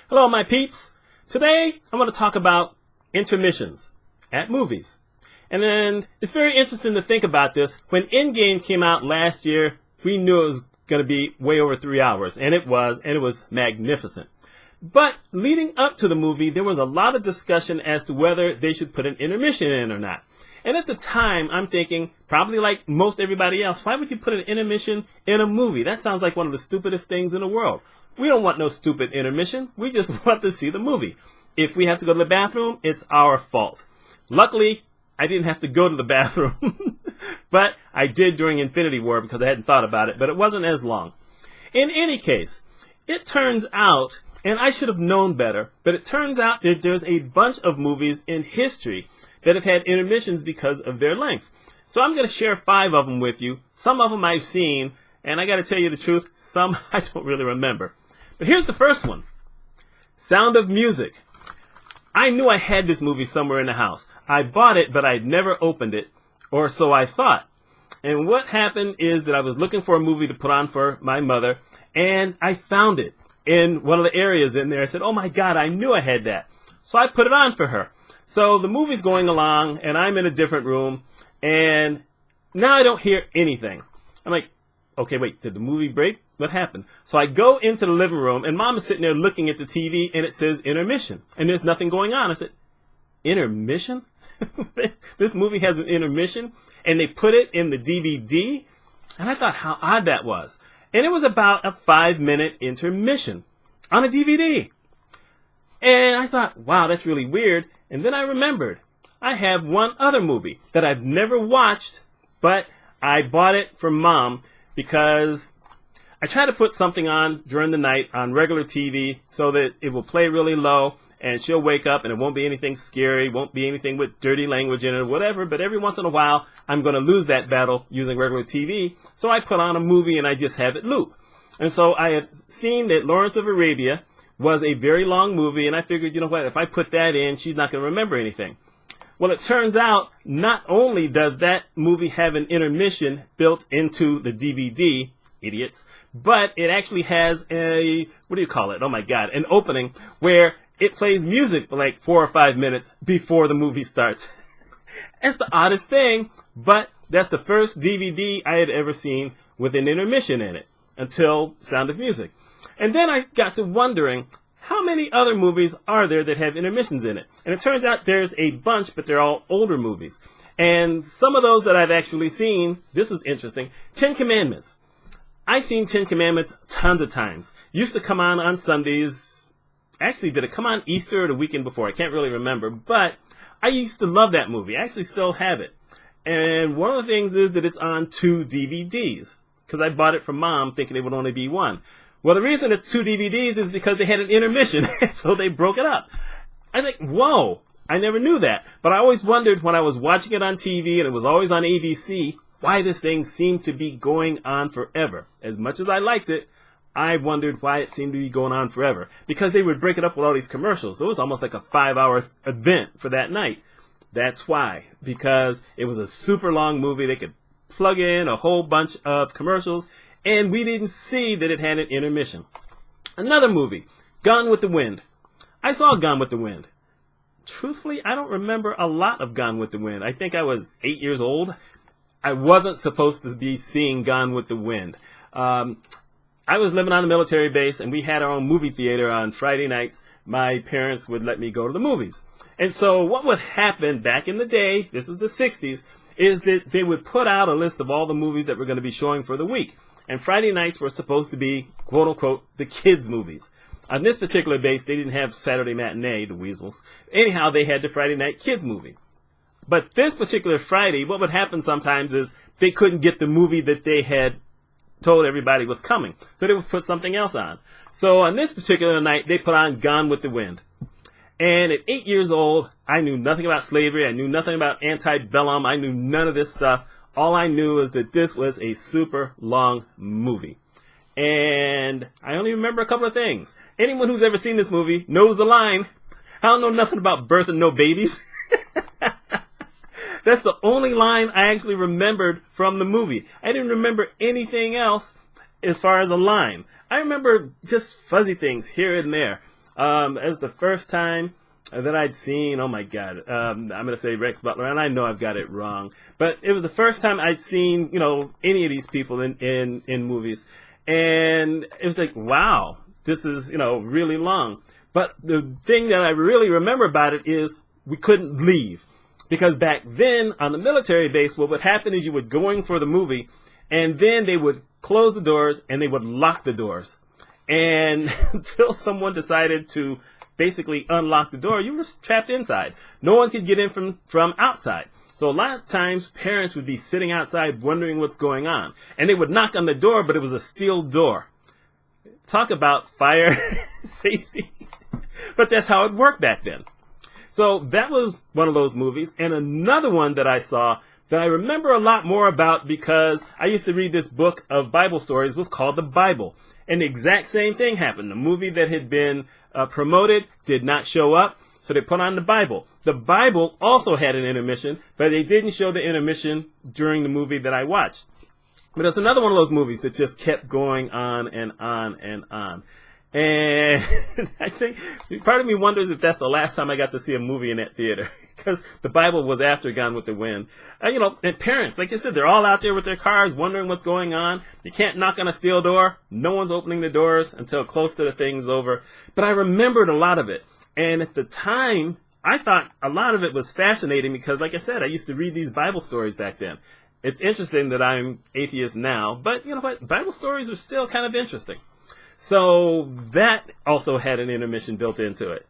Hello, my peeps. Today, I'm going to talk about intermissions at movies. And then it's very interesting to think about this. When Endgame came out last year, we knew it was going to be way over 3 hours. And it was magnificent. But leading up to the movie, there was a lot of discussion as to whether they should put an intermission in or not. And at the time, I'm thinking, probably like most everybody else, why would you put an intermission in a movie? That sounds like one of the stupidest things in the world. We don't want no stupid intermission. We just want to see the movie. If we have to go to the bathroom, it's our fault. Luckily, I didn't have to go to the bathroom. But I did during Infinity War because I hadn't thought about it, but it wasn't as long. In any case, it turns out, and I should have known better, but it turns out that there's a bunch of movies in history that have had intermissions because of their length. So I'm going to share 5 of them with you. Some of them I've seen, and I got to tell you the truth, some I don't really remember. But here's the first one. Sound of Music. I knew I had this movie somewhere in the house. I bought it, but I'd never opened it, or so I thought. And what happened is that I was looking for a movie to put on for my mother, and I found it in one of the areas in there. I said, oh my God, I knew I had that. So I put it on for her. So the movie's going along, and I'm in a different room, and now I don't hear anything. I'm like, okay, wait, did the movie break? What happened? So I go into the living room, and Mom is sitting there looking at the TV, and it says intermission, and there's nothing going on. I said, intermission? This movie has an intermission, and they put it in the DVD, and I thought how odd that was. And it was about a 5-minute intermission on a DVD. And I thought, wow, that's really weird. And then I remembered, I have one other movie that I've never watched, but I bought it for Mom because I try to put something on during the night on regular TV so that it will play really low and she'll wake up and it won't be anything scary, won't be anything with dirty language in it or whatever, but every once in a while I'm going to lose that battle using regular TV, so I put on a movie and I just have it loop. And so I had seen that Lawrence of Arabia was a very long movie, and I figured, you know what, if I put that in, she's not going to remember anything. Well, it turns out not only does that movie have an intermission built into the DVD, idiots, but it actually has a, what do you call it? Oh my God, an opening where it plays music for like 4 or 5 minutes before the movie starts. That's the oddest thing, but that's the first DVD I had ever seen with an intermission in it until Sound of Music. And then I got to wondering, how many other movies are there that have intermissions in it? And it turns out there's a bunch, but they're all older movies. And some of those that I've actually seen, this is interesting, 10 Commandments. I've seen 10 Commandments tons of times. Used to come on Sundays. Actually, did it come on Easter or the weekend before? I can't really remember. But I used to love that movie. I actually still have it. And one of the things is that it's on 2 DVDs. Because I bought it from Mom thinking it would only be 1. Well, the reason it's 2 DVDs is because they had an intermission, so they broke it up. I think, whoa, I never knew that. But I always wondered when I was watching it on TV, and it was always on ABC, why this thing seemed to be going on forever. As much as I liked it, I wondered why it seemed to be going on forever. Because they would break it up with all these commercials. So it was almost like a 5-hour event for that night. That's why. Because it was a super long movie. They could plug in a whole bunch of commercials, and we didn't see that it had an intermission. Another movie, Gone with the Wind. I saw Gone with the Wind. Truthfully, I don't remember a lot of Gone with the Wind. I think I was 8 years old. I wasn't supposed to be seeing Gone with the Wind. I was living on a military base, and we had our own movie theater on Friday nights. My parents would let me go to the movies. And so what would happen back in the day, this was the 60s, is that they would put out a list of all the movies that were going to be showing for the week. And Friday nights were supposed to be, quote unquote, the kids' movies. On this particular base, they didn't have Saturday matinee, the weasels. Anyhow, they had the Friday night kids movie. But this particular Friday, what would happen sometimes is they couldn't get the movie that they had told everybody was coming. So they would put something else on. So on this particular night, they put on Gone with the Wind. And at 8 years old, I knew nothing about slavery. I knew nothing about antebellum. I knew none of this stuff. All I knew is that this was a super long movie. And I only remember a couple of things. Anyone who's ever seen this movie knows the line, I don't know nothing about birth and no babies. That's the only line I actually remembered from the movie. I didn't remember anything else as far as a line. I remember just fuzzy things here and there. As the first time that I'd seen, oh my God, I'm going to say Rex Butler, and I know I've got it wrong, but it was the first time I'd seen, any of these people in movies. And it was like, wow, this is, really long. But the thing that I really remember about it is we couldn't leave. Because back then, on the military base, what would happen is you would go in for the movie, and then they would close the doors, and they would lock the doors. And until someone decided to basically unlock the door, you were trapped inside. No one could get in from outside. So a lot of times, parents would be sitting outside wondering what's going on. And they would knock on the door, but it was a steel door. Talk about fire safety. But that's how it worked back then. So that was one of those movies. And another one that I saw that I remember a lot more about because I used to read this book of Bible stories was called The Bible. And the exact same thing happened. The movie that had been promoted did not show up, so they put on The Bible. The Bible also had an intermission, but they didn't show the intermission during the movie that I watched. But it's another one of those movies that just kept going on and on and on. And I think part of me wonders if that's the last time I got to see a movie in that theater, because The Bible was after Gone with the Wind. And parents, like I said, they're all out there with their cars wondering what's going on. You can't knock on a steel door. No one's opening the doors until close to the thing's over. But I remembered a lot of it. And at the time, I thought a lot of it was fascinating because, like I said, I used to read these Bible stories back then. It's interesting that I'm atheist now, but you know what? Bible stories are still kind of interesting. So that also had an intermission built into it.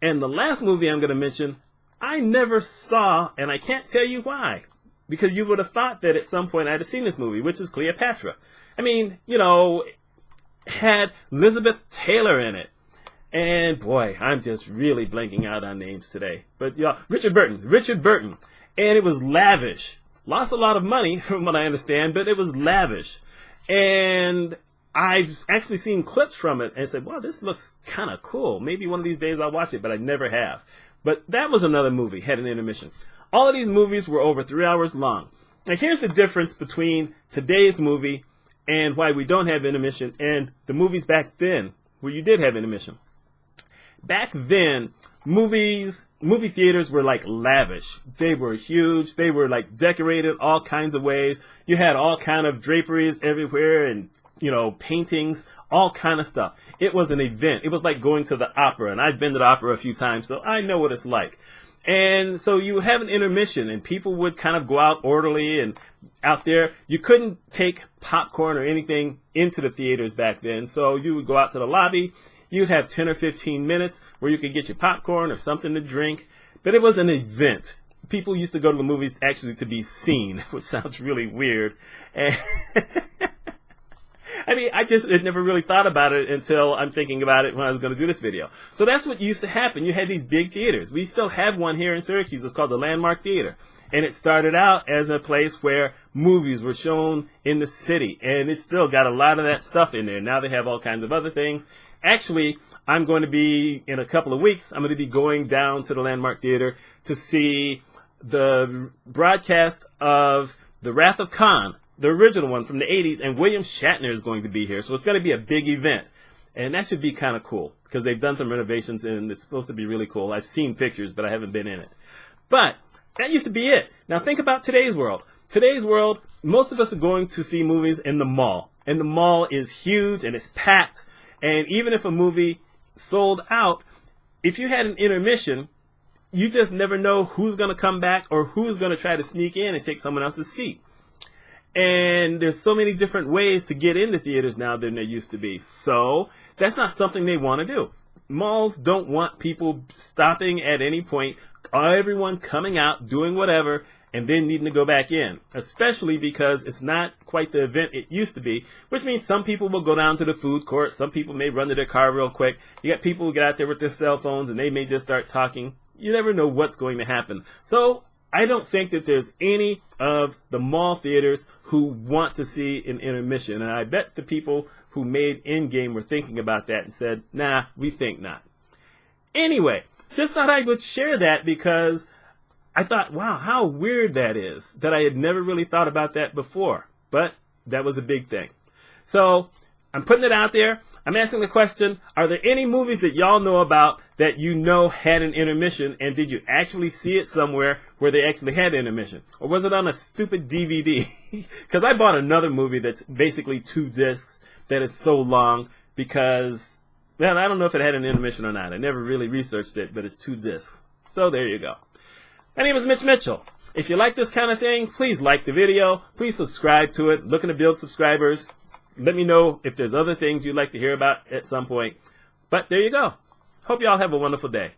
And the last movie I'm going to mention, I never saw, and I can't tell you why. Because you would have thought that at some point I'd have seen this movie, which is Cleopatra. I mean, had Elizabeth Taylor in it. And boy, I'm just really blanking out on names today. But Richard Burton. And it was lavish. Lost a lot of money from what I understand, but it was lavish. And I've actually seen clips from it and said, wow, this looks kind of cool. Maybe one of these days I'll watch it, but I never have. But that was another movie, had an intermission. All of these movies were over 3 hours long. Now here's the difference between today's movie and why we don't have intermission and the movies back then where you did have intermission. Back then, movie theaters were like lavish. They were huge. They were like decorated all kinds of ways. You had all kind of draperies everywhere and paintings, all kind of stuff. It was an event. It was like going to the opera, and I've been to the opera a few times, so I know what it's like. And so you have an intermission, and people would kind of go out orderly and out there. You couldn't take popcorn or anything into the theaters back then, so you would go out to the lobby. You'd have 10 or 15 minutes where you could get your popcorn or something to drink, but it was an event. People used to go to the movies actually to be seen, which sounds really weird. And I mean, I just had never really thought about it until I'm thinking about it when I was going to do this video. So that's what used to happen. You had these big theaters. We still have one here in Syracuse. It's called the Landmark Theater. And it started out as a place where movies were shown in the city. And it's still got a lot of that stuff in there. Now they have all kinds of other things. Actually, I'm going to be, in a couple of weeks, I'm going to be going down to the Landmark Theater to see the broadcast of The Wrath of Khan, the original one from the 80s, and William Shatner is going to be here. So it's going to be a big event. And that should be kind of cool because they've done some renovations and it's supposed to be really cool. I've seen pictures, but I haven't been in it. But that used to be it. Now think about today's world. Today's world, most of us are going to see movies in the mall. And the mall is huge and it's packed. And even if a movie sold out, if you had an intermission, you just never know who's going to come back or who's going to try to sneak in and take someone else's seat. And there's so many different ways to get into theaters now than there used to be. So that's not something they want to do. Malls don't want people stopping at any point, everyone coming out, doing whatever, and then needing to go back in. Especially because it's not quite the event it used to be, which means some people will go down to the food court. Some people may run to their car real quick. You got people who get out there with their cell phones and they may just start talking. You never know what's going to happen. So I don't think that there's any of the mall theaters who want to see an intermission. And I bet the people who made Endgame were thinking about that and said, nah, we think not. Anyway, just thought I would share that because I thought, wow, how weird that is that I had never really thought about that before. But that was a big thing. So I'm putting it out there. I'm asking the question, are there any movies that y'all know about that you know had an intermission, and did you actually see it somewhere where they actually had an intermission? Or was it on a stupid DVD? Because I bought another movie that's basically 2 discs that is so long because, well, I don't know if it had an intermission or not. I never really researched it, but it's 2 discs. So there you go. My name is Mitch Mitchell. If you like this kind of thing, please like the video. Please subscribe to it. Looking to build subscribers. Let me know if there's other things you'd like to hear about at some point. But there you go. Hope y'all have a wonderful day.